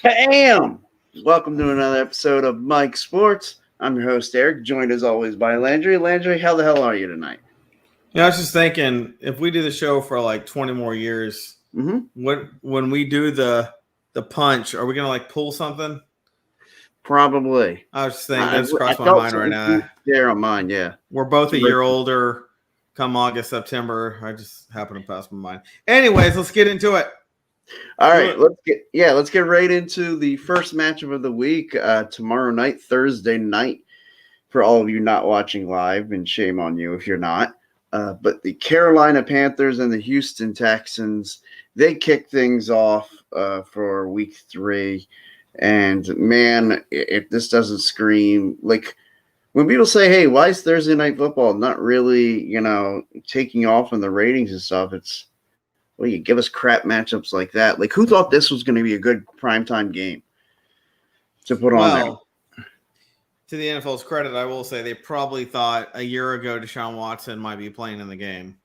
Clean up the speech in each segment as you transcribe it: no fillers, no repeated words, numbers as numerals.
Bam! Welcome to another episode of Mike Sports. I'm your host, Eric, joined as always by Landry. Landry, how the hell are you tonight? Yeah, I was just thinking, if we do the show for like 20 more years, when we do the punch, are we gonna like pull something? Probably. I was just thinking, that just I crossed my felt mind right something now. there on mine, yeah. We're both a year older. Come August, September, I just happened to pass my mind. Anyways, let's get into it. All right, let's get right into the first matchup of the week. Tomorrow night, Thursday night, for all of you not watching live, and shame on you if you're not. But the Carolina Panthers and the Houston Texans, they kick things off for week 3. And man, if this doesn't scream, like when people say, hey, why is Thursday night football not really, taking off in the ratings and stuff, it's, well, you give us crap matchups like that. Like, who thought this was going to be a good primetime game to put on there? To the NFL's credit, I will say they probably thought a year ago Deshaun Watson might be playing in the game.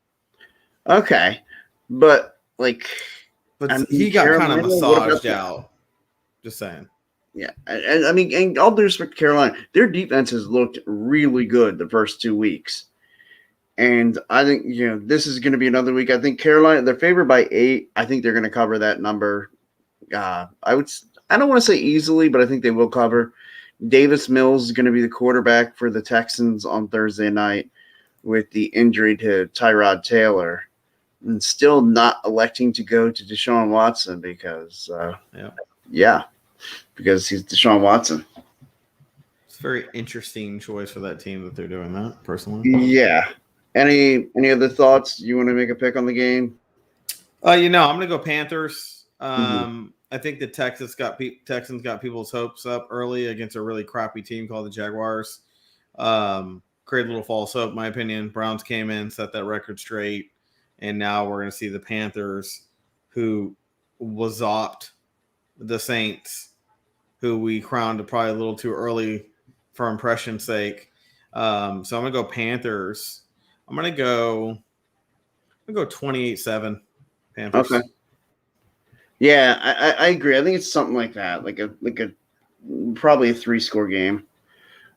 Okay. But he got kind of massaged out. Just saying. Yeah. And all due respect to Carolina, their defense has looked really good the first 2 weeks. And I think, this is going to be another week. I think Carolina, they're favored by 8. I think they're going to cover that number. I don't want to say easily, but I think they will cover. Davis Mills is going to be the quarterback for the Texans on Thursday night with the injury to Tyrod Taylor, and still not electing to go to Deshaun Watson because, because he's Deshaun Watson. It's a very interesting choice for that team that they're doing that, personally. Yeah. Any other thoughts? You want to make a pick on the game? I'm going to go Panthers. I think the Texans got people's hopes up early against a really crappy team called the Jaguars. Created a little false hope, in my opinion. Browns came in, set that record straight, and now we're going to see the Panthers, who whopped the Saints, who we crowned probably a little too early for impression's sake. So I'm going to go Panthers. I'm going to go 28-7 Panthers. Okay. Yeah, I agree. I think it's something like that, like a probably a 3-score game.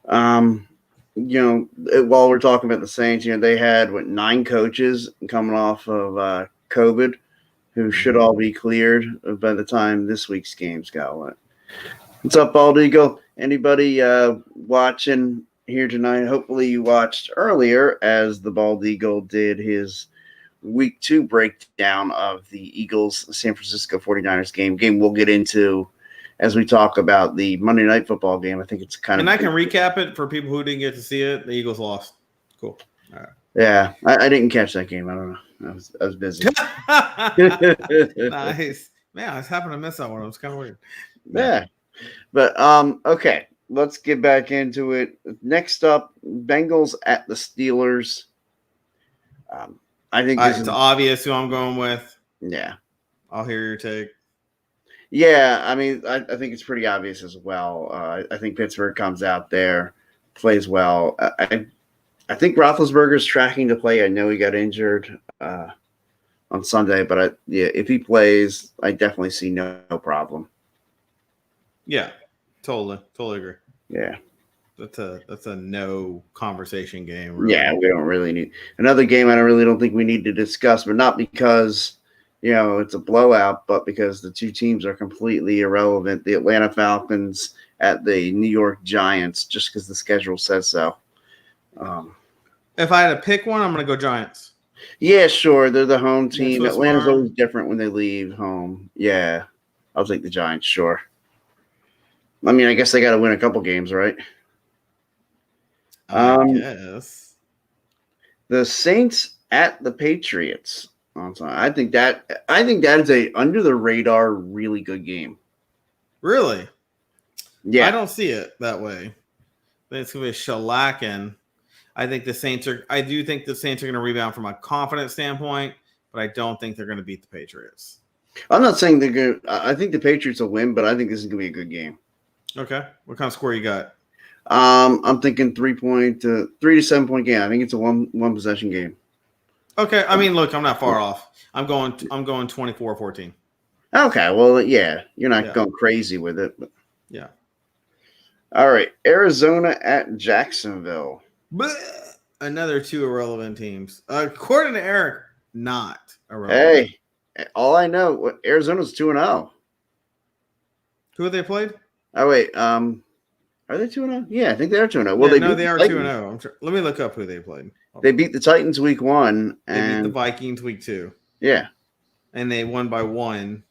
While we're talking about the Saints, they had 9 coaches coming off of COVID, who should all be cleared by the time this week's games go. What's up, Bald Eagle? Anybody watching here tonight? Hopefully you watched earlier as the Bald Eagle did his Week 2 breakdown of the Eagles San Francisco 49ers game we'll get into as we talk about the Monday Night Football game. I think it's kind of. And I can recap it for people who didn't get to see it. The Eagles lost. Cool. All right. Yeah, I didn't catch that game. I don't know. I was busy. Nice. Man, I just happened to miss that one. It was kind of weird. Yeah. But okay, let's get back into it. Next up, Bengals at the Steelers. I think it's obvious who I'm going with. Yeah. I'll hear your take. Yeah, I mean, I think it's pretty obvious as well. I think Pittsburgh comes out there, plays well. I think Roethlisberger's tracking to play. I know he got injured on Sunday, but if he plays, I definitely see no problem. Yeah, totally agree. Yeah. That's a no conversation game. Really. Yeah, we don't really need another game. I don't think we need to discuss, but not because it's a blowout, but because the two teams are completely irrelevant. The Atlanta Falcons at the New York Giants, just because the schedule says so. If I had to pick one, I'm going to go Giants. Yeah, sure. They're the home team. Atlanta's always different when they leave home. Yeah, I'll take the Giants. Sure. I mean, I guess they got to win a couple games, right? Yes. The Saints at the Patriots. I think that is a under the radar really good game. Really? Yeah. I don't see it that way. I think it's gonna be a shellacking. I do think the Saints are going to rebound from a confidence standpoint, but I don't think they're going to beat the Patriots. I'm not saying they're going to. I think the Patriots will win, but I think this is going to be a good game. Okay. What kind of score you got? I'm thinking 3 to 7 point game. I think it's a one possession game. Okay. I mean, look, I'm not far off. I'm going 24-14. Okay, well, yeah, you're not Yeah. going crazy with it. But. Yeah. All right, Arizona at Jacksonville. Another two irrelevant teams. According to Eric, not irrelevant. Hey, all I know, Arizona's 2-0. Who have they played? Oh wait, are they 2-0? Yeah, I think they are 2-0. Well, Yeah, they no, beat they the are 2 and Titans. 0. Let me look up who they played. They beat the Titans week 1, They beat the and Vikings week 2, yeah, and they won by 1,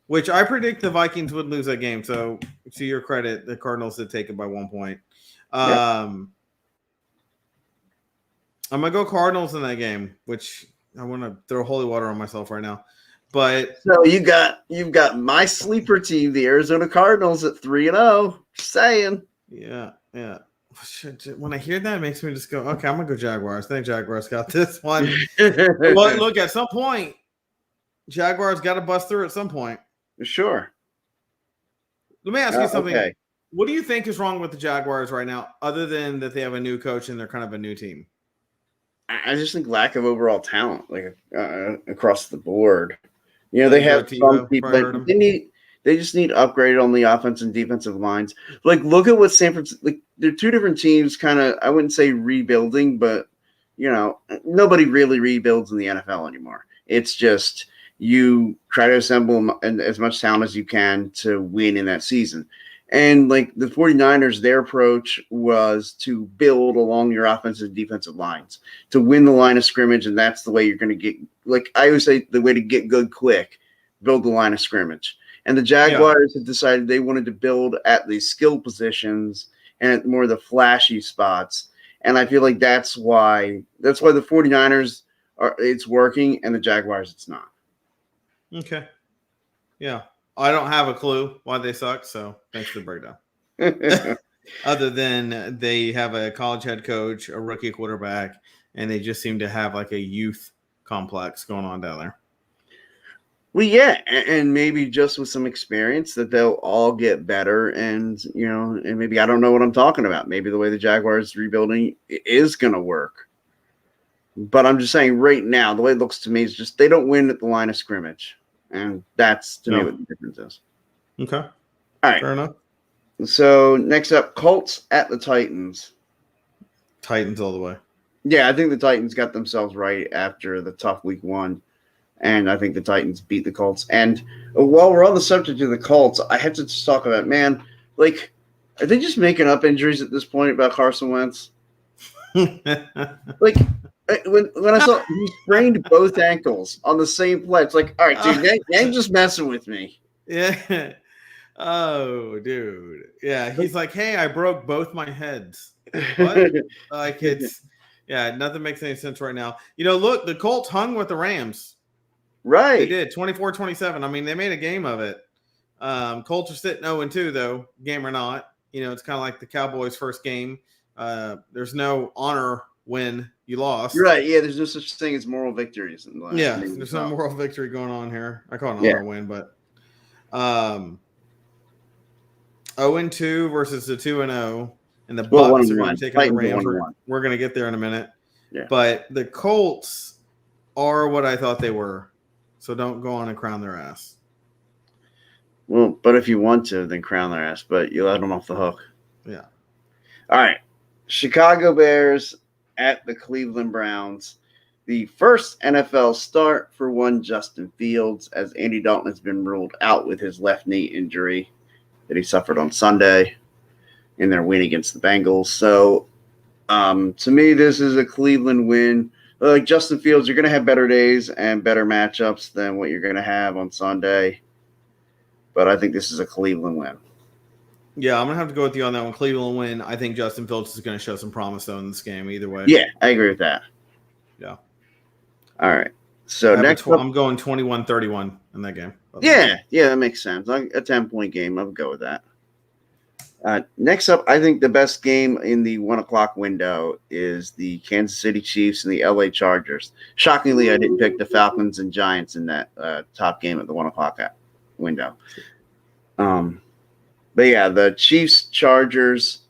which I predict the Vikings would lose that game. So, to your credit, the Cardinals did take it by 1 point. yep. I'm gonna go Cardinals in that game, which I want to throw holy water on myself right now. But So you've got my sleeper team, the Arizona Cardinals, at 3-0. Just saying. yeah. When I hear that, it makes me just go, okay, I'm gonna go Jaguars. I think Jaguars got this one. Well, look, at some point, Jaguars got to bust through at some point. Sure. Let me ask you something. Okay. What do you think is wrong with the Jaguars right now, other than that they have a new coach and they're kind of a new team? I just think lack of overall talent, like across the board. You know, Letting they go have of some Tebow people, probably but hurt 'em. they just need upgrade on the offensive and defensive lines. Like, look at what San Francisco. Like, they're two different teams. Kind of, I wouldn't say rebuilding, but you know, nobody really rebuilds in the NFL anymore. It's just you try to assemble as much talent as you can to win in that season. And like the 49ers, their approach was to build along your offensive and defensive lines to win the line of scrimmage. And that's the way you're going to get, like I always say, the way to get good quick, build the line of scrimmage. And the Jaguars have decided they wanted to build at the skill positions and at more of the flashy spots. And I feel like that's why the 49ers it's working and the Jaguars it's not. Okay. Yeah. I don't have a clue why they suck, so thanks for the breakdown. Other than they have a college head coach, a rookie quarterback, and they just seem to have like a youth complex going on down there. Well, yeah, and maybe just with some experience that they'll all get better, and you know, and maybe I don't know what I'm talking about. Maybe the way the Jaguars rebuilding is going to work, but I'm just saying right now, the way it looks to me is just they don't win at the line of scrimmage, and that's to me what the difference is. Okay, all right, fair enough. So next up, Colts at the Titans. Titans all the way. Yeah, I think the Titans got themselves right after the tough week 1. And I think the Titans beat the Colts. And while we're on the subject of the Colts, I have to just talk about, man, like, are they just making up injuries at this point about Carson Wentz? Like, when I saw he sprained both ankles on the same play, it's like, all right, dude, you ain't just messing with me. Yeah. Oh, dude. Yeah, he's like, hey, I broke both my heads. What? Like, nothing makes any sense right now. You know, look, the Colts hung with the Rams. Right. They did 24-27. I mean, they made a game of it. Colts are sitting 0-2, though, game or not. You know, it's kind of like the Cowboys' first game. There's no honor when you lost. Right. Yeah, there's no such thing as moral victories. There's no moral victory going on here. I call it an honor win, but 0-2 versus the 2-0. And the Bucs are going to take on the Rams. We're going to get there in a minute. Yeah. But the Colts are what I thought they were. So don't go on and crown their ass. Well, but if you want to, then crown their ass. But you let them off the hook. Yeah. All right. Chicago Bears at the Cleveland Browns. The first NFL start for one Justin Fields, as Andy Dalton has been ruled out with his left knee injury that he suffered on Sunday in their win against the Bengals. So, to me, this is a Cleveland win. Like Justin Fields, you're going to have better days and better matchups than what you're going to have on Sunday. But I think this is a Cleveland win. Yeah, I'm going to have to go with you on that one. Cleveland win. I think Justin Fields is going to show some promise, though, in this game either way. Yeah, I agree with that. Yeah. All right. So next I'm going 21-31 in that game. Yeah, that makes sense. A 10-point game. I would go with that. Next up, I think the best game in the 1 o'clock window is the Kansas City Chiefs and the LA Chargers. Shockingly, I didn't pick the Falcons and Giants in that top game at the 1 o'clock window. But yeah, the Chiefs Chargers.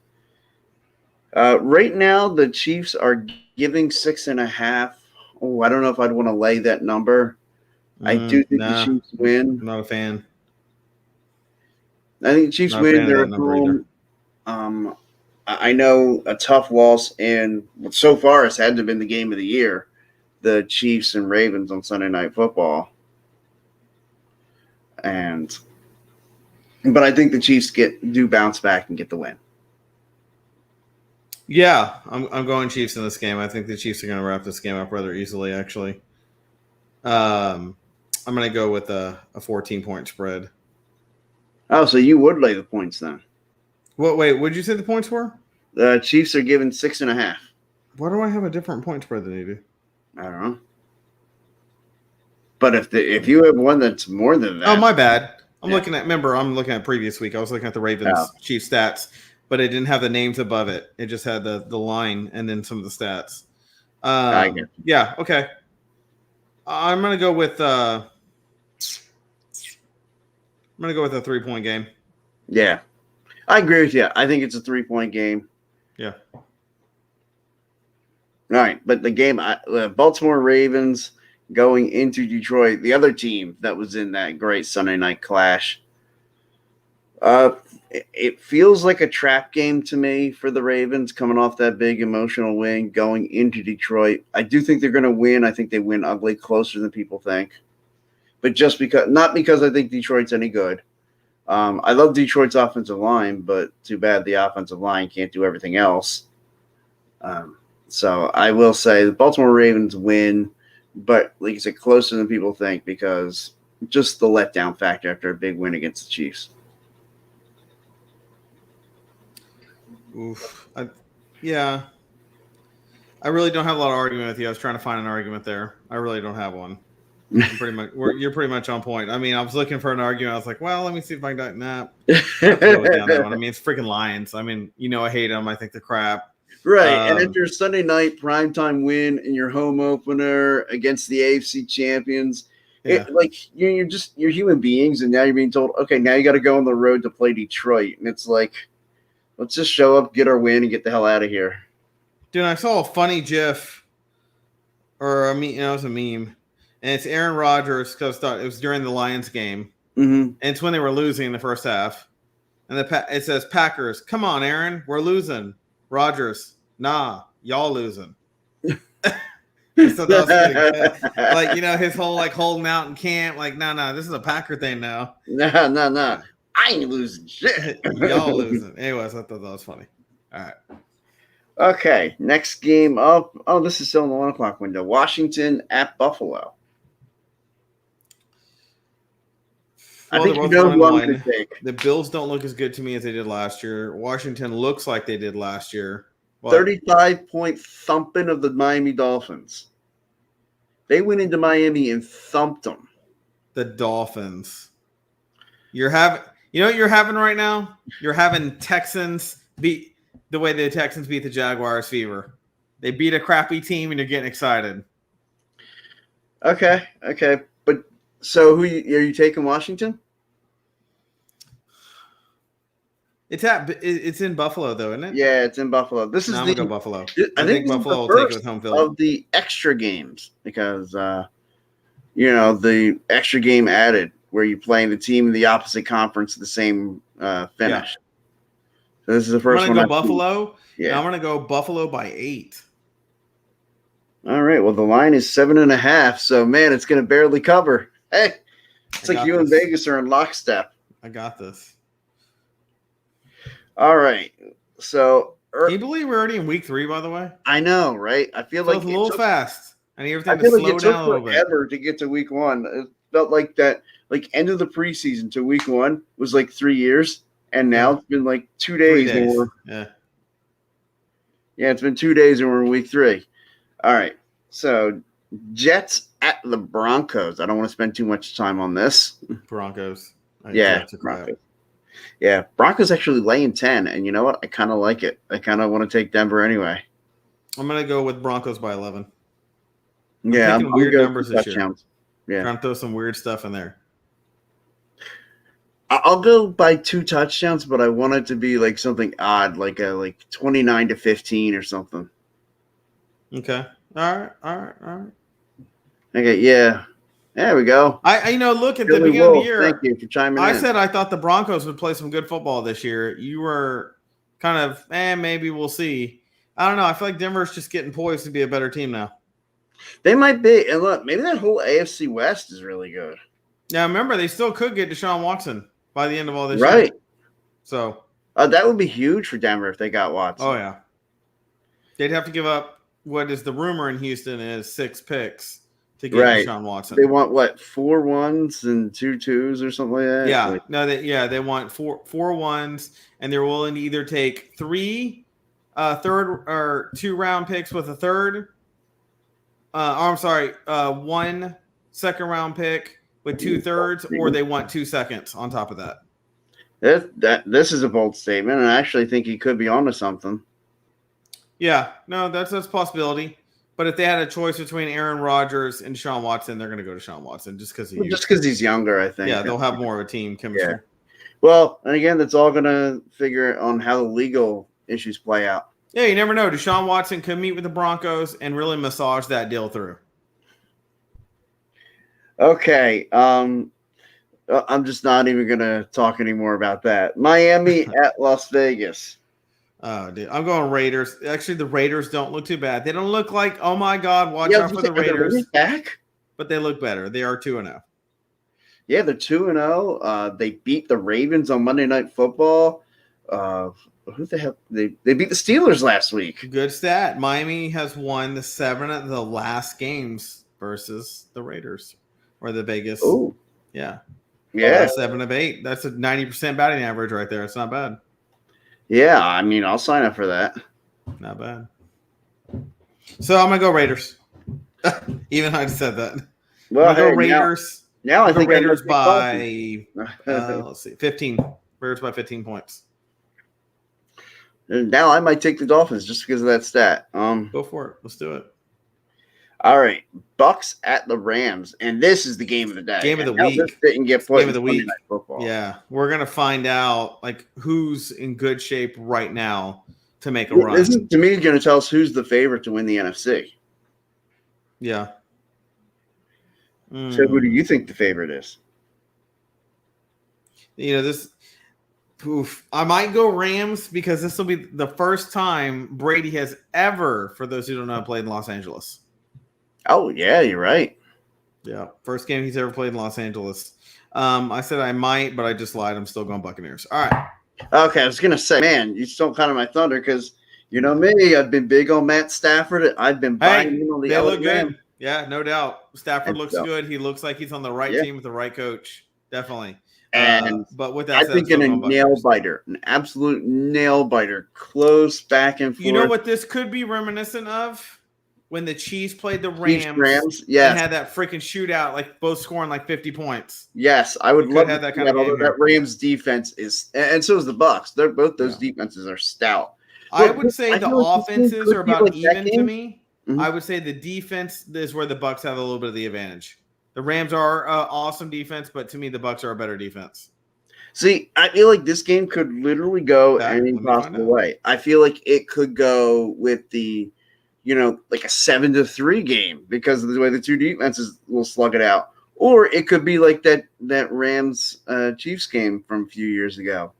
Right now, the Chiefs are giving 6.5. Oh, I don't know if I'd want to lay that number. I do think the Nah, Chiefs win. I'm not a fan. I think the Chiefs Not a fan win. of They're that at number either. home. I know a tough loss, and so far it's had to have been the game of the year. The Chiefs and Ravens on Sunday Night Football, but I think the Chiefs do bounce back and get the win. Yeah, I'm going Chiefs in this game. I think the Chiefs are going to wrap this game up rather easily, actually. I'm going to go with a 14-point spread. Oh, so you would lay the points then? Wait, what did you say the points were? The Chiefs are given 6.5. Why do I have a different point spread than you do? I don't know. But if you have one that's more than that, oh, my bad. I'm looking at previous week. I was looking at the Ravens Chiefs stats, but it didn't have the names above it. It just had the line and then some of the stats. I get you. Yeah, okay. I'm gonna go with a 3-point game. Yeah, I agree with you. I think it's a 3-point game. Yeah. All right, but the game, Baltimore Ravens going into Detroit, the other team that was in that great Sunday night clash. It feels like a trap game to me for the Ravens coming off that big emotional win going into Detroit. I do think they're going to win. I think they win ugly, closer than people think. But not because I think Detroit's any good. I love Detroit's offensive line, but too bad the offensive line can't do everything else. So I will say the Baltimore Ravens win, but like I said, closer than people think because just the letdown factor after a big win against the Chiefs. Oof. Yeah. I really don't have a lot of argument with you. I was trying to find an argument there. I really don't have one. You're pretty much on point. I mean, I was looking for an argument. I was like, well, let me see if I can I have to go down that one. I mean, it's freaking Lions. I mean, I hate them. I think they're crap. Right. And after a Sunday night primetime win in your home opener against the AFC champions, you're human beings, and now you're being told, okay, now you got to go on the road to play Detroit. And it's like, let's just show up, get our win, and get the hell out of here. Dude, I saw a funny GIF, or it was a meme, and it's Aaron Rodgers because it was during the Lions game, and it's when they were losing in the first half, and it says Packers, come on, Aaron, we're losing. Rodgers, nah, y'all losing. So that was pretty good. His whole holding out in camp, no, this is a Packer thing now. No. I ain't losing shit. Y'all losing. Anyways, I thought that was funny. All right. Okay, next game up. Oh, this is still in the 1 o'clock window. Washington at Buffalo. I think you know who I'm going to take. The Bills don't look as good to me as they did last year. Washington looks like they did last year. 35-point thumping of the Miami Dolphins. They went into Miami and thumped them. The Dolphins. You know what you're having right now? You're having Texans beat the way the Texans beat the Jaguars fever. They beat a crappy team and you're getting excited. Okay. But so are you taking Washington? It's in Buffalo though, isn't it? Yeah, it's in Buffalo. I'm gonna go Buffalo. I think Buffalo will take it with home field of the extra games because the extra game added where you're playing the team in the opposite conference the same finish. Yeah. So this is the first one. I'm gonna go Buffalo. Yeah, I'm gonna go Buffalo by 8. All right. Well, the line is 7.5. So man, it's gonna barely cover. Hey, it's like you and Vegas are in lockstep. I got this. All right. So can you believe we're already in week 3, by the way? I know, right? I feel like it's a little fast. I need everything to slow down a little bit. Forever to get to week 1. It felt like that, end of the preseason to week 1 was like 3 years, and now it's been like 2 days. 3 days. Yeah, it's been 2 days and we're in week 3. All right. So Jets at the Broncos. I don't want to spend too much time on this. Broncos. Broncos. Yeah, Broncos actually laying 10, and you know what? I kind of like it. I kind of want to take Denver anyway. I'm going to go with Broncos by 11. I'm weird numbers this year. Yeah, trying to throw some weird stuff in there. I'll go by 2 touchdowns, but I want it to be like something odd, like 29-15 or something. Okay. All right. Okay, yeah. There we go. Look at the Billy beginning of the Wolf, year. thank you for chiming in. I said I thought the Broncos would play some good football this year. You were kind of, maybe we'll see. I don't know. I feel like Denver's just getting poised to be a better team now. They might be. And look, maybe that whole AFC West is really good. Now, remember, they still could get Deshaun Watson by the end of all this Right. year. So that would be huge for Denver if they got Watson. Oh, yeah. They'd have to give up what is the rumor in Houston is 6 picks to get Deshaun Watson. They want, what, 4 1s and 2 2s or something like that? Yeah. They want 4 1s, and they're willing to either take 3 third or 2 round picks with a third. 1 second round pick with 2 thirds, or they want 2 seconds on top of that. This is a bold statement, and I actually think he could be onto something. Yeah, no, that's a possibility. But if they had a choice between Aaron Rodgers and Deshaun Watson, they're going to go to Deshaun Watson just because he's younger, I think. Yeah, they'll have more of a team chemistry. Yeah. Well, and again, that's all going to figure on how the legal issues play out. Yeah, you never know. Deshaun Watson could meet with the Broncos and really massage that deal through. Okay. I'm just not even going to talk anymore about that. Miami at Las Vegas. Oh, dude. I'm going Raiders. Actually, the Raiders don't look too bad. They don't look like, oh, my God, watch out for the Raiders. Back? But they look better. They are 2-0. Yeah, they're 2-0. They beat the Ravens on Monday Night Football. Who the hell? They beat the Steelers last week. Good stat. Miami has won the 7 of the last games versus the Raiders or the Vegas. Oh, yeah. 7 of 8. That's a 90% batting average right there. It's not bad. Yeah, I mean, I'll sign up for that. Not bad. So I'm gonna go Raiders. Even though I just said that. Well, go Raiders. Now I think Raiders by let's see, 15. Raiders by 15 points. And now I might take the Dolphins just because of that stat. Go for it. Let's do it. All right, Bucks at the Rams, and this is the game of the day. Game of the week. This didn't get put game of the week. Night Football. Yeah, we're gonna find out like who's in good shape right now to make a run. This is, to me, going to tell us who's the favorite to win the NFC. Yeah. So who do you think the favorite is? This. Oof. I might go Rams because this will be the first time Brady has ever, for those who don't know, played in Los Angeles. Oh, yeah, you're right. Yeah, first game he's ever played in Los Angeles. I said I might, but I just lied. I'm still going Buccaneers. All right. Okay, I was going to say, man, you stole kind of my thunder because you know me. I've been big on Matt Stafford. I've been buying him on the they look Ram. good. Yeah, no doubt. Stafford looks good. He looks like he's on the right team with the right coach. Definitely. And but with that I think in a nail biter, an absolute nail biter, close back and forth. You know what this could be reminiscent of? When the Chiefs played the Rams, yes, and had that freaking shootout, like both scoring like 50 points. Yes, I would love have that kind of game. That Rams defense is, and so is the Bucks. They're both those defenses are stout. I would say the offenses are about even to me. Mm-hmm. I would say the defense is where the Bucks have a little bit of the advantage. The Rams are awesome defense, but to me, the Bucks are a better defense. See, I feel like this game could literally go any possible way. I feel like it could go with the, like a 7-3 game because of the way the two defenses will slug it out. Or it could be like that Rams Chiefs game from a few years ago.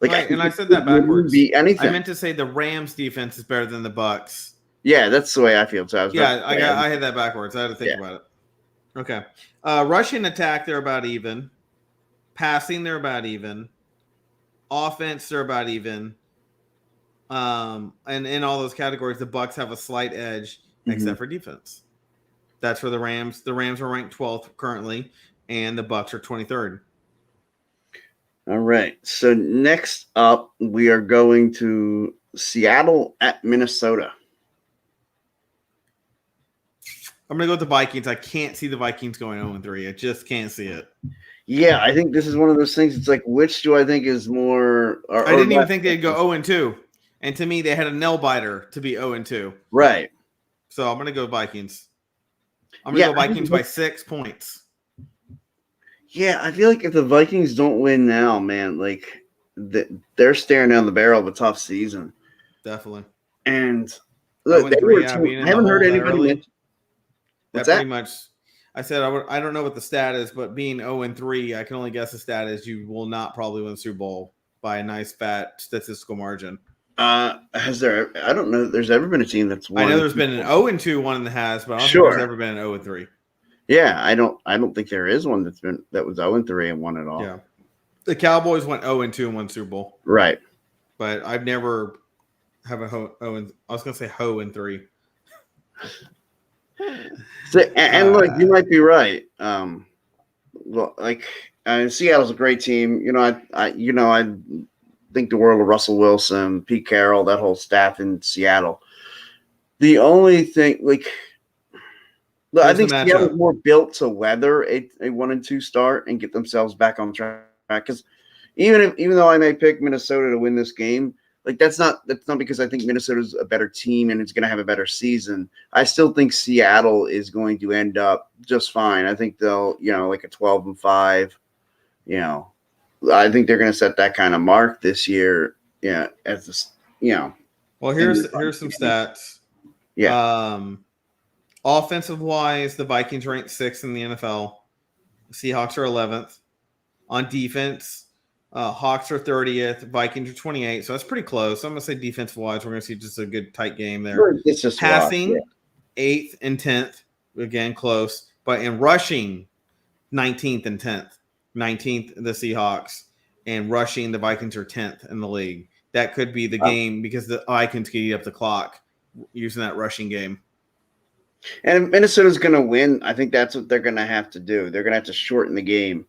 And I said that backwards. Be anything. I meant to say the Rams defense is better than the Bucks. Yeah, that's the way I feel. So I had that backwards. I had to think about it. Okay. Rushing attack, they're about even. Passing, they're about even. Offense, they're about even. And in all those categories, the Bucks have a slight edge, except for defense. That's for the Rams. The Rams are ranked 12th currently, and the Bucks are 23rd. All right. So next up, we are going to Seattle at Minnesota. I'm going to go with the Vikings. I can't see the Vikings going 0-3. I just can't see it. Yeah, I think this is one of those things. It's like, which do I think is more? I didn't even think they'd go 0-2. And to me, they had a nail biter to be 0-2. Right. So I'm going to go Vikings. I'm going to go Vikings by 6 points. Yeah, I feel like if the Vikings don't win now, man, like they're staring down the barrel of a tough season. Definitely. And look, I haven't heard anybody. That pretty much. I said I don't know what the stat is, but being 0-3, I can only guess the stat is you will not probably win the Super Bowl by a nice fat statistical margin. Has there? I don't know. There's ever been a team that's won. I know there's been an 0-2 one that has, but I don't think there's ever been an 0-3. Yeah, I don't think there is one that was 0-3 and won it all. Yeah, the Cowboys went 0-2 and won Super Bowl. Right. But I've never have a I was gonna say 0-3. So, and look, you might be right. Well, like Seattle's a great team. I think the world of Russell Wilson, Pete Carroll, that whole staff in Seattle. The only thing, I think Seattle's more built to weather a 1-2 start and get themselves back on track. Because even though I may pick Minnesota to win this game, that's not because I think Minnesota's a better team and it's going to have a better season. I still think Seattle is going to end up just fine. I think they'll, a 12-5. I think they're going to set that kind of mark this year. Yeah, as this, Well, here's some stats. Yeah. Offensive wise, the Vikings ranked 6th in the NFL. The Seahawks are 11th. On defense, Hawks are 30th. Vikings are 28th. So that's pretty close. So I'm going to say defensive wise, we're going to see just a good tight game there. It's just passing, 8th and 10th. Again, close. But in rushing, 19th and 10th. 19th, the Seahawks. And rushing, the Vikings are 10th in the league. That could be the game because the Vikings can eat up the clock using that rushing game. And if Minnesota's going to win, I think that's what they're going to have to do. They're going to have to shorten the game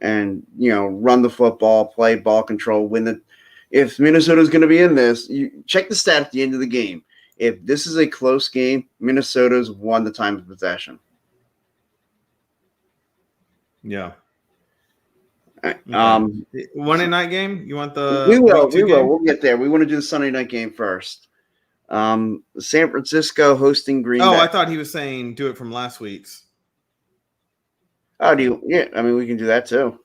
and, run the football, play ball control, win the – if Minnesota's going to be in this, you check the stat at the end of the game. If this is a close game, Minnesota's won the time of possession. Yeah. Monday night game? You want the We will. We'll get there. We want to do the Sunday night game first. San Francisco hosting Green Bay. I thought he was saying do it from last week's. Oh, do you? Yeah, I mean, we can do that too.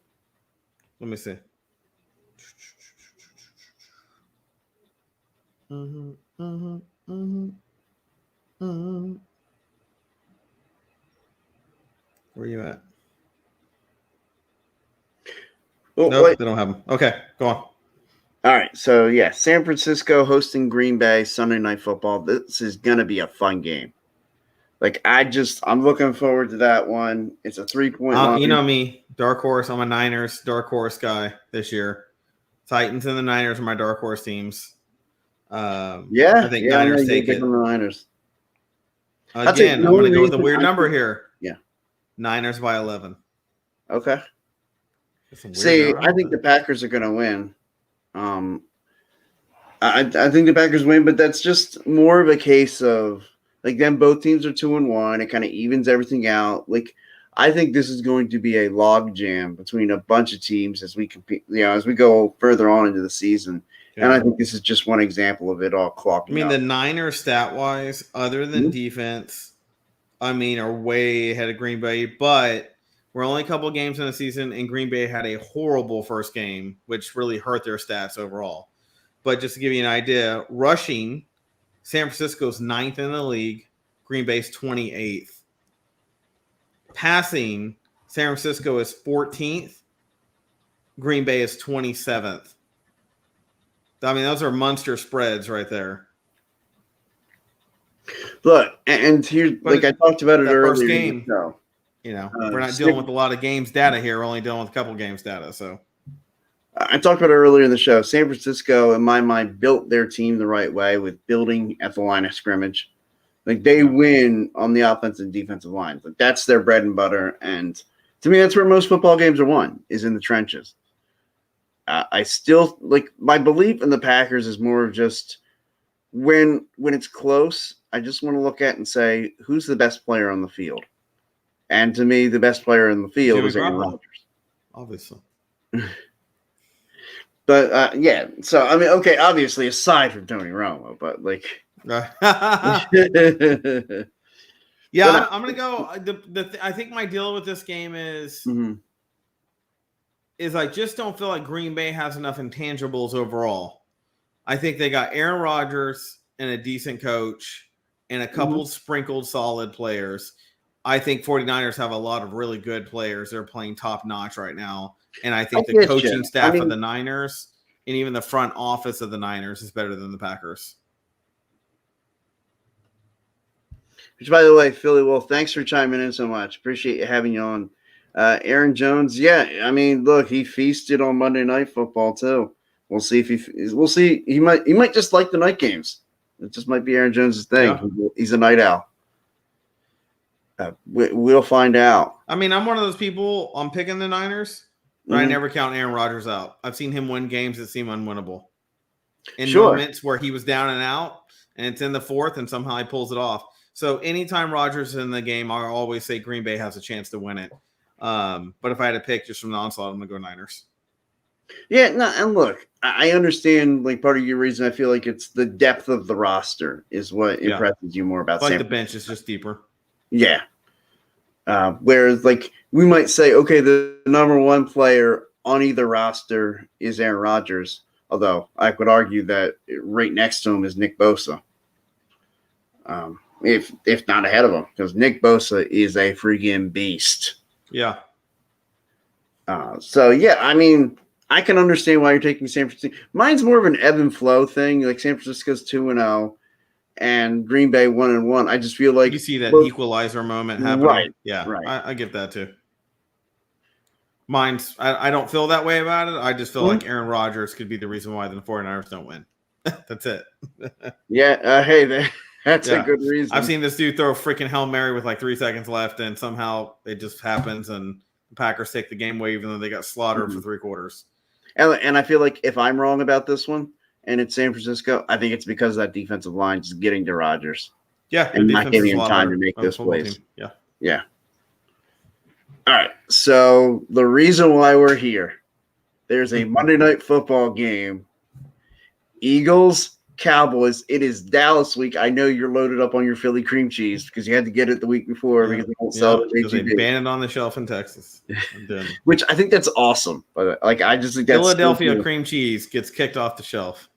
Let me see. Where are you at? Well, nope, they don't have them. Okay, go on. All right, so yeah, San Francisco hosting Green Bay, Sunday Night Football. This is going to be a fun game. I'm looking forward to that one. It's a 3-point line. You know me, dark horse. I'm a Niners dark horse guy this year. Titans and the Niners are my dark horse teams. I think Niners take it. The Niners. Again, I'm going to go with a weird number here. Yeah. Niners by 11. Okay. See, I think the Packers are going to win. I think the Packers win, but that's just more of a case of then both teams are 2-1. It kind of evens everything out. I think this is going to be a log jam between a bunch of teams as we compete, as we go further on into the season. Yeah. And I think this is just one example of it all clocking up. The Niners stat wise, other than defense, are way ahead of Green Bay, but we're only a couple of games in the season, and Green Bay had a horrible first game, which really hurt their stats overall. But just to give you an idea, rushing, San Francisco's 9th in the league, Green Bay's 28th. Passing, San Francisco is 14th, Green Bay is 27th. Those are monster spreads right there. Look, and here, I talked about it earlier. First game, we're not dealing with a lot of games data here. We're only dealing with a couple games data. So I talked about it earlier in the show. San Francisco, in my mind, built their team the right way with building at the line of scrimmage. They win on the offensive and defensive lines. That's their bread and butter. And to me, that's where most football games are won, is in the trenches. I still my belief in the Packers is more of just when it's close, I just want to look at and say, who's the best player on the field? And to me, the best player in the field is Aaron Rodgers. Obviously. But yeah, so okay, obviously aside from Tony Romo, but yeah, I'm gonna go. I think my deal with this game is I just don't feel like Green Bay has enough intangibles overall. I think they got Aaron Rodgers and a decent coach and a couple sprinkled solid players. I think 49ers have a lot of really good players. They're playing top notch right now. And I I think the get coaching you. staff of the Niners and even the front office of the Niners is better than the Packers. Which, by the way, Philly Wolf, thanks for chiming in so much. Appreciate you having you on. Aaron Jones, yeah, I mean, look, he feasted on Monday Night Football too. We'll see if we'll see. He might just like the night games. It just might be Aaron Jones' thing. Yeah. He's a night owl. We'll find out. I mean, I'm one of those people. I'm picking the Niners, but I never count Aaron Rodgers out. I've seen him win games that seem unwinnable. In moments where he was down and out, and it's in the fourth, and somehow he pulls it off. So anytime Rodgers is in the game, I always say Green Bay has a chance to win it. But if I had to pick just from the onslaught, I'm going to go Niners. Yeah, no, and look, I understand, like, part of your reason I feel like it's the depth of the roster is what impresses you more about Like the bench is just deeper. Yeah. Whereas, like, we might say, okay, the number one player on either roster is Aaron Rodgers, although I could argue that right next to him is Nick Bosa. If not ahead of him, because Nick Bosa is a freaking beast. Yeah. So, yeah, I mean, I can understand why you're taking San Francisco. Mine's more of an ebb and flow thing. Like, San Francisco's 2-0 and Green Bay 1-1. I just feel like you see that equalizer moment happening. Right. Yeah. Right. I get that too. Mine's I don't feel that way about it. I just feel like Aaron Rodgers could be the reason why the 49ers don't win. That's it. Yeah. Hey, that's a good reason. I've seen this dude throw a freaking Hail Mary with like 3 seconds left, and somehow it just happens, and the Packers take the game away, even though they got slaughtered for 3 quarters. And I feel like if I'm wrong about this one, and it's San Francisco, I think it's because that defensive line is getting to Rodgers. Yeah, and not giving him time to make those plays. Yeah. Yeah. All right. So the reason why we're here, there's a Monday Night Football game. Eagles, Cowboys. It is Dallas week. I know you're loaded up on your Philly cream cheese because you had to get it the week before because they won't sell it. Because they banned it on the shelf in Texas. Which I think that's awesome. But like, I just think that's Philadelphia cream cheese gets kicked off the shelf.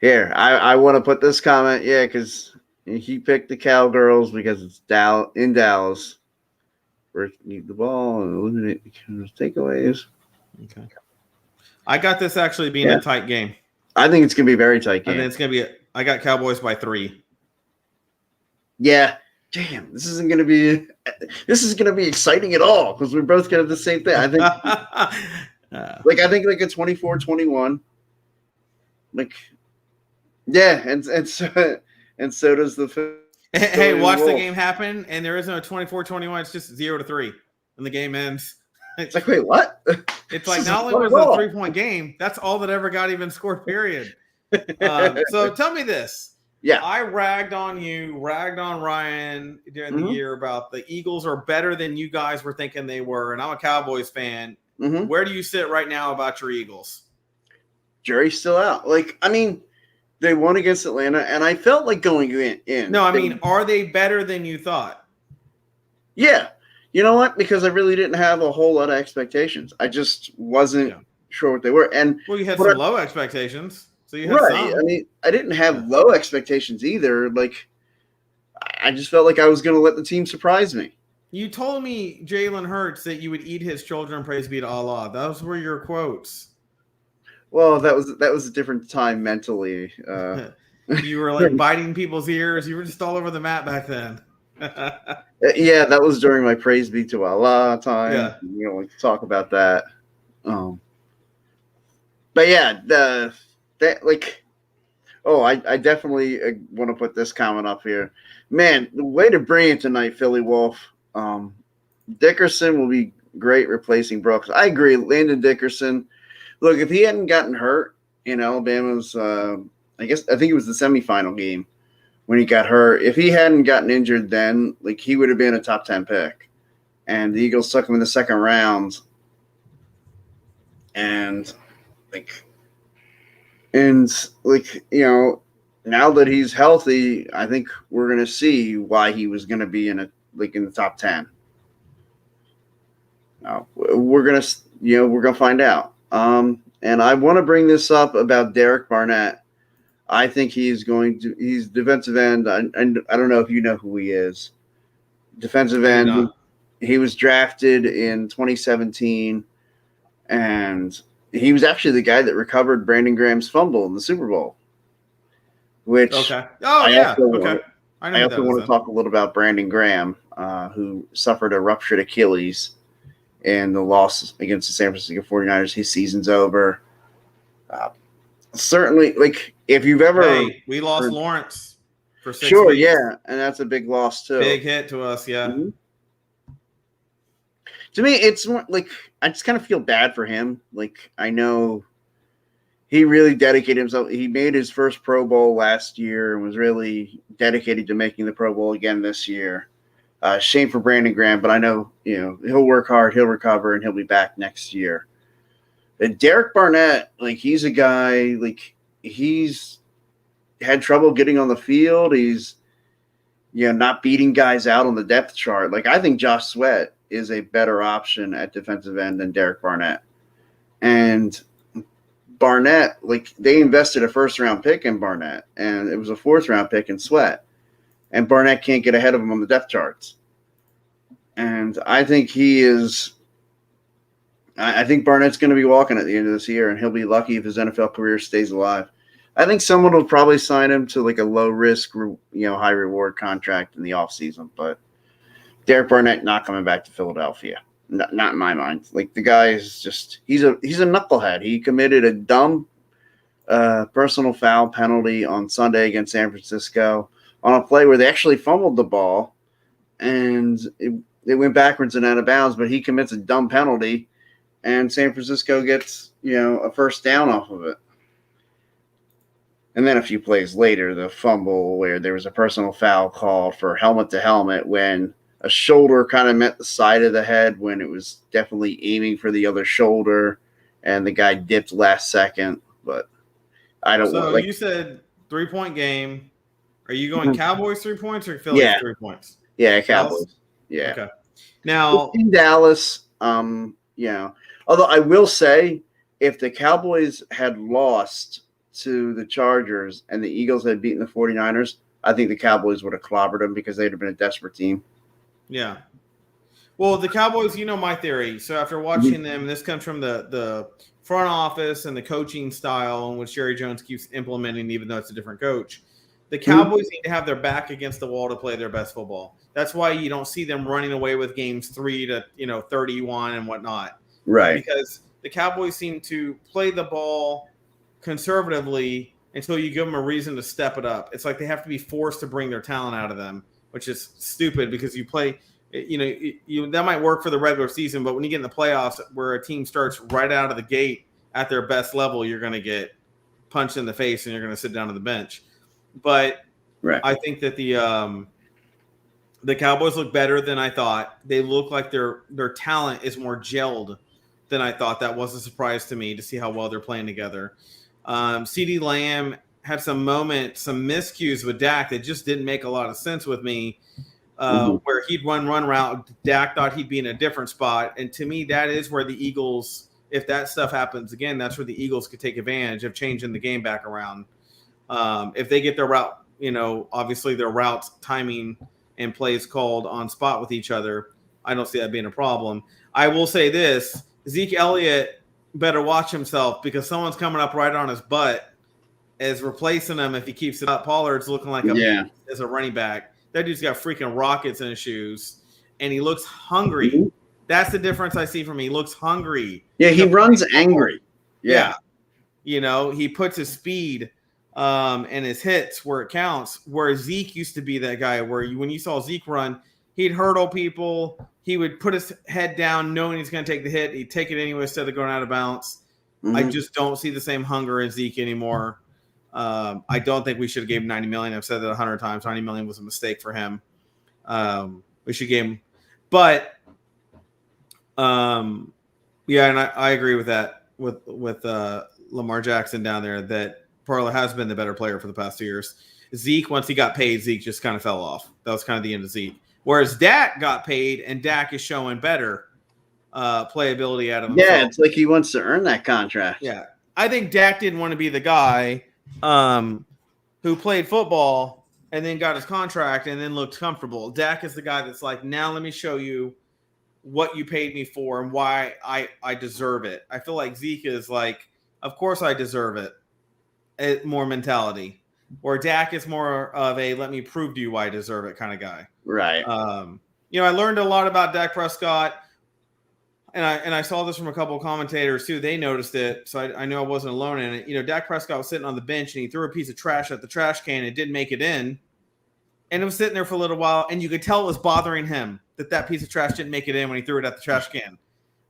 Here, I want to put this comment, because he picked the Cowgirls because it's in Dallas. Where need the ball and eliminate takeaways. Okay. I got this actually being a tight game. I think it's going to be a very tight game. I think it's going to be I got Cowboys by 3. Yeah. Damn, this isn't going to be exciting at all because we're both going to have the same thing. I think I think like a 24-21. Like yeah, and so does the Hey, watch the game happen, and there is no 24-21. It's just 0-3, and the game ends. It's like, wait, what? It's like not only was it a 3-point game, that's all that ever got even scored, period. So tell me this. Yeah. I ragged on Ryan during the year about the Eagles are better than you guys were thinking they were, and I'm a Cowboys fan. Mm-hmm. Where do you sit right now about your Eagles? Jury's still out. Like, I mean, they won against Atlanta, and I felt like going in. No, I mean, are they better than you thought? Yeah. You know what? Because I really didn't have a whole lot of expectations. I just wasn't sure what they were. And well, you had some low expectations. So you had some. I mean, I didn't have low expectations either. Like, I just felt like I was going to let the team surprise me. You told me, Jalen Hurts, that you would eat his children, praise be to Allah. Those were your quotes. Well, that was a different time mentally. You were like biting people's ears. You were just all over the map back then. Yeah, that was during my praise be to Allah time. Yeah. We don't like to talk about that. But yeah, I definitely want to put this comment up here. Man, the way to bring it tonight, Philly Wolf. Dickerson will be great replacing Brooks. I agree. Landon Dickerson. Look, if he hadn't gotten hurt in Alabama's, I think it was the semifinal game when he got hurt. If he hadn't gotten injured then, like, he would have been a top 10 pick. And the Eagles took him in the second round. And now that he's healthy, I think we're going to see why he was going to be in the top 10. We're going to find out. And I want to bring this up about Derek Barnett. I think he's defensive end. And I don't know if you know who he is. Defensive end. He was drafted in 2017, and he was actually the guy that recovered Brandon Graham's fumble in the Super Bowl. Which okay. Oh yeah. Okay. I also want to talk a little about Brandon Graham, who suffered a ruptured Achilles in the loss against the San Francisco 49ers. His season's over. Certainly, like if you've ever we lost Lawrence for 6 sure, weeks. yeah, and that's a big loss too. Big hit to us, yeah. Mm-hmm. To me, it's more like I just kind of feel bad for him. Like I know he really dedicated himself. He made his first Pro Bowl last year and was really dedicated to making the Pro Bowl again this year. Shame for Brandon Graham, but I know he'll work hard, he'll recover, and he'll be back next year. And Derek Barnett, like he's a guy, like he's had trouble getting on the field. He's not beating guys out on the depth chart. Like I think Josh Sweat is a better option at defensive end than Derek Barnett. And Barnett, like they invested a first-round pick in Barnett, and it was a fourth-round pick in Sweat. And Barnett can't get ahead of him on the depth charts. And I think I think Barnett's going to be walking at the end of this year, and he'll be lucky if his NFL career stays alive. I think someone will probably sign him to like a low-risk, high-reward contract in the offseason. But Derek Barnett not coming back to Philadelphia. Not in my mind. Like the guy is just he's a knucklehead. He committed a dumb personal foul penalty on Sunday against San Francisco on a play where they actually fumbled the ball, and it went backwards and out of bounds. But he commits a dumb penalty, and San Francisco gets a first down off of it. And then a few plays later, the fumble where there was a personal foul called for helmet to helmet when a shoulder kind of met the side of the head when it was definitely aiming for the other shoulder, and the guy dipped last second. But I don't. So you said 3-point game. Are you going Cowboys 3 points or Phillies 3 points? Yeah, Cowboys. Yeah. Okay. Now in Dallas, although I will say, if the Cowboys had lost to the Chargers and the Eagles had beaten the 49ers, I think the Cowboys would have clobbered them because they'd have been a desperate team. Yeah. Well, the Cowboys, my theory. So after watching them, this comes from the front office and the coaching style in which Jerry Jones keeps implementing, even though it's a different coach. The Cowboys need to have their back against the wall to play their best football. That's why you don't see them running away with games 3-31 and whatnot. Right. Because the Cowboys seem to play the ball conservatively until you give them a reason to step it up. It's like they have to be forced to bring their talent out of them, which is stupid because you play, that might work for the regular season, but when you get in the playoffs where a team starts right out of the gate at their best level, you're going to get punched in the face and you're going to sit down on the bench. But right. I think that the Cowboys look better than I thought. They look like their talent is more gelled than I thought. That was a surprise to me to see how well they're playing together. CeeDee Lamb had some miscues with Dak that just didn't make a lot of sense with me, where he'd run route. Dak thought he'd be in a different spot. And to me, that is where the Eagles, if that stuff happens again, that's where the Eagles could take advantage of changing the game back around. If they get their route, obviously their routes, timing, and plays called on spot with each other, I don't see that being a problem. I will say this, Zeke Elliott better watch himself because someone's coming up right on his butt as replacing him if he keeps it up. Pollard's looking like as a running back. That dude's got freaking rockets in his shoes, and he looks hungry. Mm-hmm. That's the difference I see from him. He looks hungry. Yeah, he runs angry. Yeah. He puts his speed and his hits where it counts, where Zeke used to be that guy where when you saw Zeke run, he'd hurdle people. He would put his head down knowing he's going to take the hit. He'd take it anyway instead of going out of bounds. Mm-hmm. I just don't see the same hunger in Zeke anymore. I don't think we should have gave him $90 million. I've said that 100 times. $90 million was a mistake for him. We should give him. But, and I agree with that, with Lamar Jackson down there, that Parler has been the better player for the past 2 years. Zeke, once he got paid, Zeke just kind of fell off. That was kind of the end of Zeke. Whereas Dak got paid, and Dak is showing better playability out of himself. Yeah, it's like he wants to earn that contract. Yeah. I think Dak didn't want to be the guy who played football and then got his contract and then looked comfortable. Dak is the guy that's like, now let me show you what you paid me for and why I deserve it. I feel like Zeke is like, of course I deserve it. More mentality. Or Dak is more of a let me prove to you why I deserve it kind of guy. Right. I learned a lot about Dak Prescott, and I saw this from a couple of commentators too. They noticed it, so I knew I wasn't alone in it. Dak Prescott was sitting on the bench and he threw a piece of trash at the trash can and didn't make it in, and it was sitting there for a little while, and you could tell it was bothering him that piece of trash didn't make it in when he threw it at the trash can.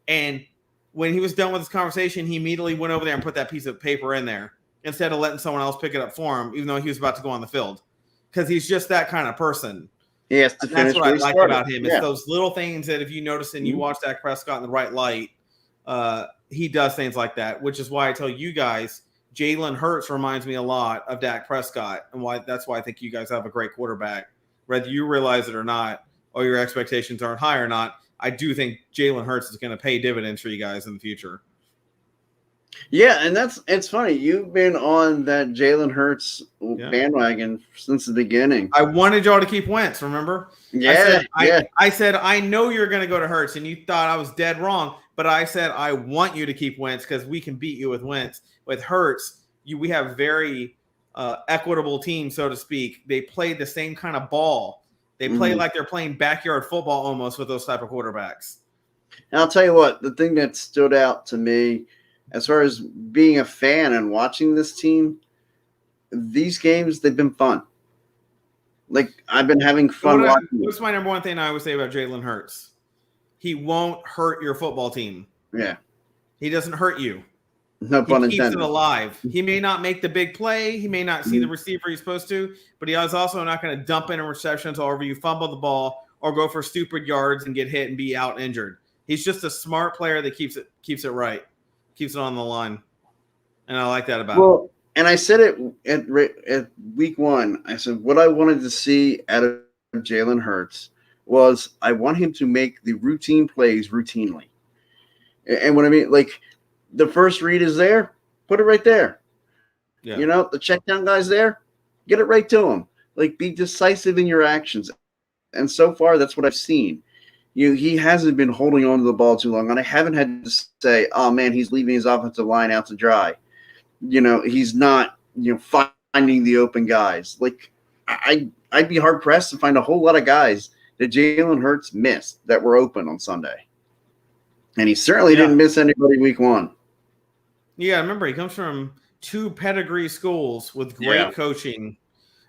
And when he was done with his conversation, he immediately went over there and put that piece of paper in there instead of letting someone else pick it up for him, even though he was about to go on the field, because he's just that kind of person. He has to finish. That's what I like about him. It's those little things that if you notice and you watch Dak Prescott in the right light, he does things like that, which is why I tell you guys, Jalen Hurts reminds me a lot of Dak Prescott, and that's why I think you guys have a great quarterback. Whether you realize it or not, or your expectations aren't high or not, I do think Jalen Hurts is going to pay dividends for you guys in the future. Yeah, and it's funny. You've been on that Jalen Hurts bandwagon since the beginning. I wanted y'all to keep Wentz, remember? Yeah, I said, I know you're going to go to Hurts, and you thought I was dead wrong, but I said, I want you to keep Wentz because we can beat you with Wentz. With Hurts, we have very equitable teams, so to speak. They play the same kind of ball. They play like they're playing backyard football almost with those type of quarterbacks. And I'll tell you what, the thing that stood out to me as far as being a fan and watching this team, these games, they've been fun. Like, I've been having fun watching. What's my number one thing I always say about Jalen Hurts? He won't hurt your football team. Yeah. He doesn't hurt you. No pun intended. He keeps it alive. He may not make the big play. He may not see the receiver he's supposed to, but he is also not going to dump in receptions or you fumble the ball or go for stupid yards and get hit and be out injured. He's just a smart player that keeps it right, keeps it on the line, and I like that about him. And I said it at week one. I said what I wanted to see out of Jalen Hurts was I want him to make the routine plays routinely. And what I mean, like, the first read is there, put it right there. Yeah. The check down guy's there, get it right to him. Like, be decisive in your actions. And so far, that's what I've seen. He hasn't been holding on to the ball too long, and I haven't had to say, oh, man, he's leaving his offensive line out to dry. He's not, finding the open guys. Like, I'd be hard-pressed to find a whole lot of guys that Jalen Hurts missed that were open on Sunday. And he certainly didn't miss anybody week one. Yeah, remember, he comes from 2 pedigree schools with great coaching,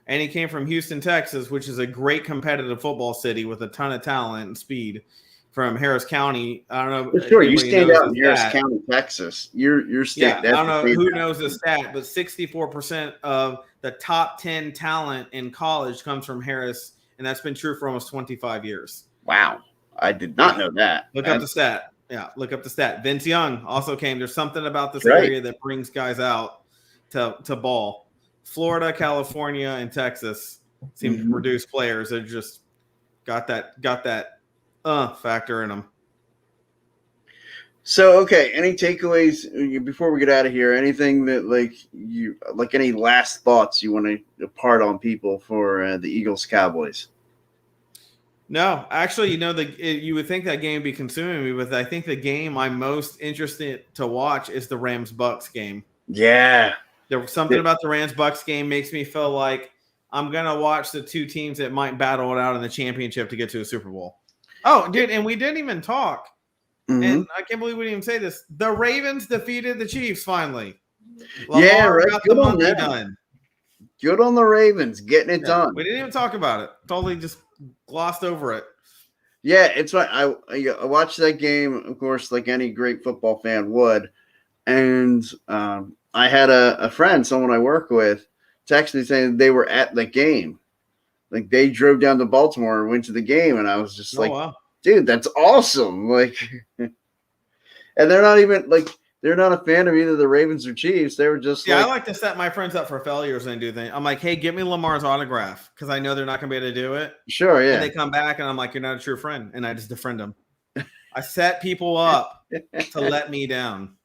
and he came from Houston, Texas, which is a great competitive football city with a ton of talent and speed. From Harris County, I don't know. For sure, you stand out in Harris County, Texas. Your state. Yeah, I don't know who knows the stat, but 64% of the top 10 talent in college comes from Harris, and that's been true for almost 25 years. Wow, I did not know that. Look up the stat. Yeah, look up the stat. Vince Young also came. There's something about this area that brings guys out to ball. Florida, California, and Texas seem to produce players that just got that factor in them. So, okay, any takeaways before we get out of here? Anything that any last thoughts you want to impart on people for the Eagles Cowboys? No, actually, you would think that game would be consuming me, but I think the game I'm most interested to watch is the Rams-Bucks game. Yeah. There was something about the Rams-Bucks game makes me feel like I'm going to watch the 2 teams that might battle it out in the championship to get to a Super Bowl. Oh, dude, and we didn't even talk. And I can't believe we didn't even say this. The Ravens defeated the Chiefs finally. Lamar got the monkey done. Good on the Ravens getting it done. We didn't even talk about it. Totally just glossed over it. Yeah, it's right. I watched that game, of course, like any great football fan would. And I had a friend, someone I work with, text me saying they were at the game. Like, they drove down to Baltimore and went to the game. And I was just wow. Dude, that's awesome. Like, and they're not even they're not a fan of either the Ravens or Chiefs. They were just I like to set my friends up for failures and do things. I'm like, hey, give me Lamar's autograph because I know they're not going to be able to do it. Sure, yeah. And they come back and I'm like, you're not a true friend. And I just defriend them. I set people up to let me down.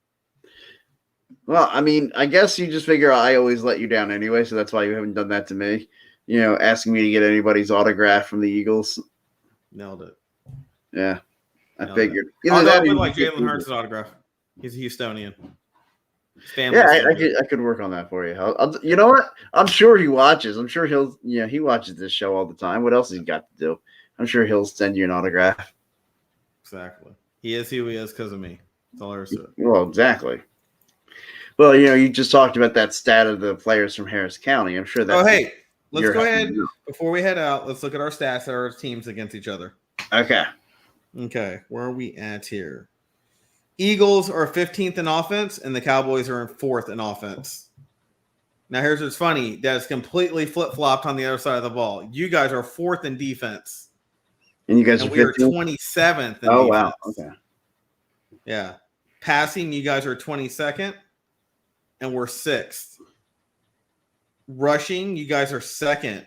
Well, I mean, I guess you just figure I always let you down anyway, so that's why you haven't done that to me. Asking me to get anybody's autograph from the Eagles. Nailed it. Yeah, I Nailed it. figured. Either Although I that or would you like get Jalen Eagles. Hurts' autograph. He's a Houstonian. His Yeah, family's still good. I could work on that for you. You know what? I'm sure he watches. I'm sure he watches this show all the time. What else has he got to do? I'm sure he'll send you an autograph. Exactly. He is who he is because of me. That's all there is to it. Well, exactly. Well, you just talked about that stat of the players from Harris County. I'm sure that's. Oh, hey, let's you're go happy ahead. to know. Before we head out, let's look at our stats of our teams against each other. Okay. Okay, where are we at here? Eagles are 15th in offense, and the Cowboys are in 4th in offense. Now, here's what's funny. That's completely flip-flopped on the other side of the ball. You guys are 4th in defense. And you guys And are we are 15? 27th in Oh, defense. wow. Okay. Yeah. Passing, you guys are 22nd, and we're 6th. Rushing, you guys are 2nd.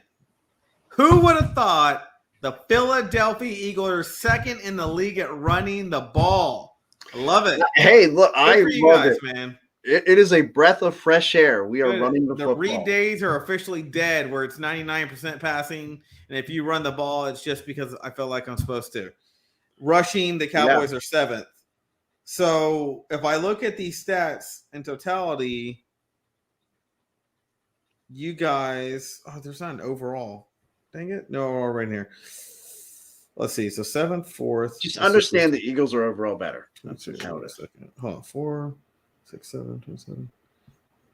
Who would have thought the Philadelphia Eagles are 2nd in the league at running the ball? I love it. Hey, look, Good I for you love guys, it. man. It is a breath of fresh air. We are Good. running the The read football. days are officially dead where it's 99% passing. And if you run the ball, it's just because I feel like I'm supposed to. Rushing, the Cowboys are 7th. So if I look at these stats in totality, you guys, there's not an overall. Dang it. No, right here. Let's see. So 7th, 4th. Just understand the Eagles are overall better. Let's see. How it is. Hold on. 4, 6, 7, 27.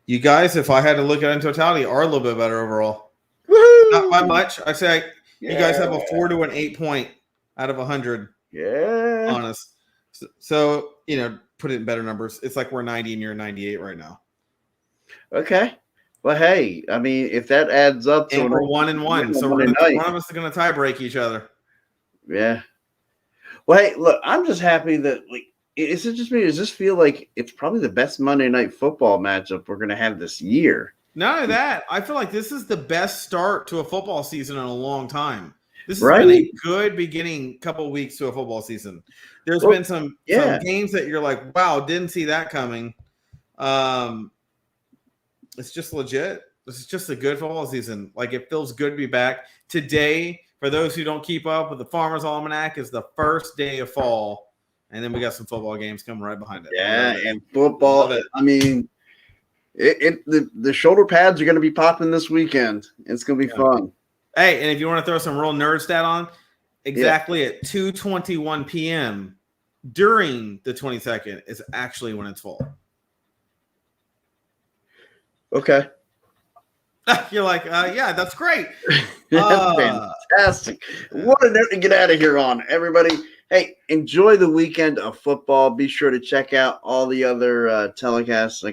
You guys, if I had to look at it in totality, are a little bit better overall. Woo-hoo! Not by much. I say you guys have a 4 to an 8 point out of 100. Yeah. Honest. So, put it in better numbers. It's like we're 90 and you're 98 right now. Okay. Well, hey, I mean, if that adds up to and we're 1-1, so one of us is going to tie break each other. Yeah. Well, hey, look, I'm just happy that is it just me? Does this feel like it's probably the best Monday Night Football matchup we're going to have this year? Not only that, I feel like this is the best start to a football season in a long time. This has been a good beginning couple of weeks to a football season. There's been some games that you're like, wow, didn't see that coming. It's just legit. This is just a good football season. Like, it feels good to be back. Today, for those who don't keep up with the Farmer's Almanac, is the first day of fall. And then we got some football games coming right behind it. Yeah, and football. I mean, the shoulder pads are going to be popping this weekend. It's going to be fun. Hey, and if you want to throw some real nerd stat on, exactly at 2:21 p.m. during the 22nd is actually when it's fall. Okay. You're like, yeah, that's great. That's fantastic. What a note to get out of here on, everybody. Hey, enjoy the weekend of football. Be sure to check out all the other telecasts.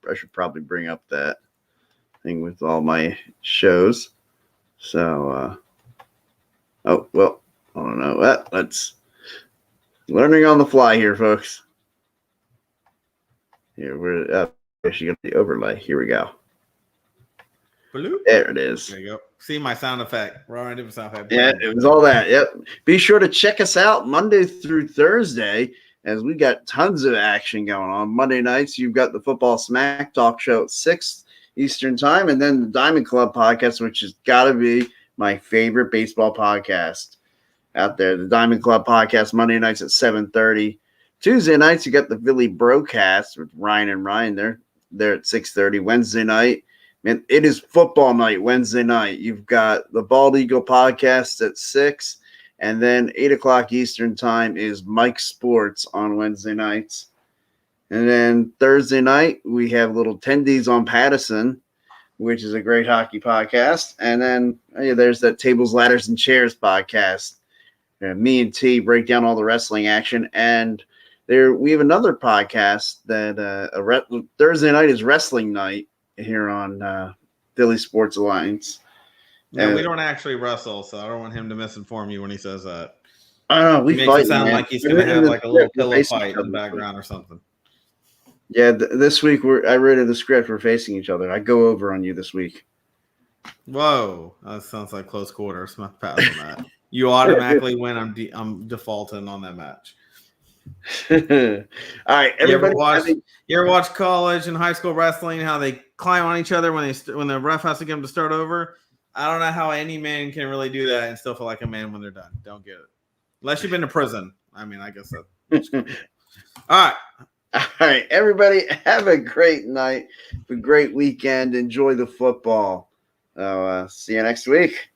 I should probably bring up that thing with all my shows. So, I don't know. Let's learning on the fly here, folks. Here we're actually got the overlay. Here we go. There it is. There you go. See my sound effect. We're already doing sound effect. Yeah, it was all that. Yep. Be sure to check us out Monday through Thursday as we got tons of action going on. Monday nights, you've got the Football Smack Talk Show at 6 Eastern Time, and then the Diamond Club podcast, which has got to be my favorite baseball podcast out there. The Diamond Club podcast, Monday nights at 7:30. Tuesday nights, you got the Philly Broadcast with Ryan and Ryan. They're at 6:30. Wednesday night, man, it is football night Wednesday night. You've got the Bald Eagle podcast at 6, and then 8 o'clock Eastern Time is Mike Sports on Wednesday nights. And then Thursday night, we have little Tendies on Patterson, which is a great hockey podcast. And then there's that Tables, Ladders, and Chairs podcast. Me and T break down all the wrestling action. And we have another podcast that Thursday night is wrestling night here on Philly Sports Alliance. No, we don't actually wrestle, so I don't want him to misinform you when he says that. I don't know. We makes fight, it sound man. like he's going to have like a little pillow fight in the background or something. Yeah, this week I read in the script we're facing each other. I go over on you this week. Whoa, that sounds like close quarters. My pass on that. You automatically win. I'm defaulting on that match. All right, everybody. You ever watch college and high school wrestling? How they climb on each other when the ref has to get them to start over? I don't know how any man can really do that and still feel like a man when they're done. Don't get it, unless you've been to prison. I mean, I guess that. All right, everybody. Have a great night, a great weekend. Enjoy the football. See you next week.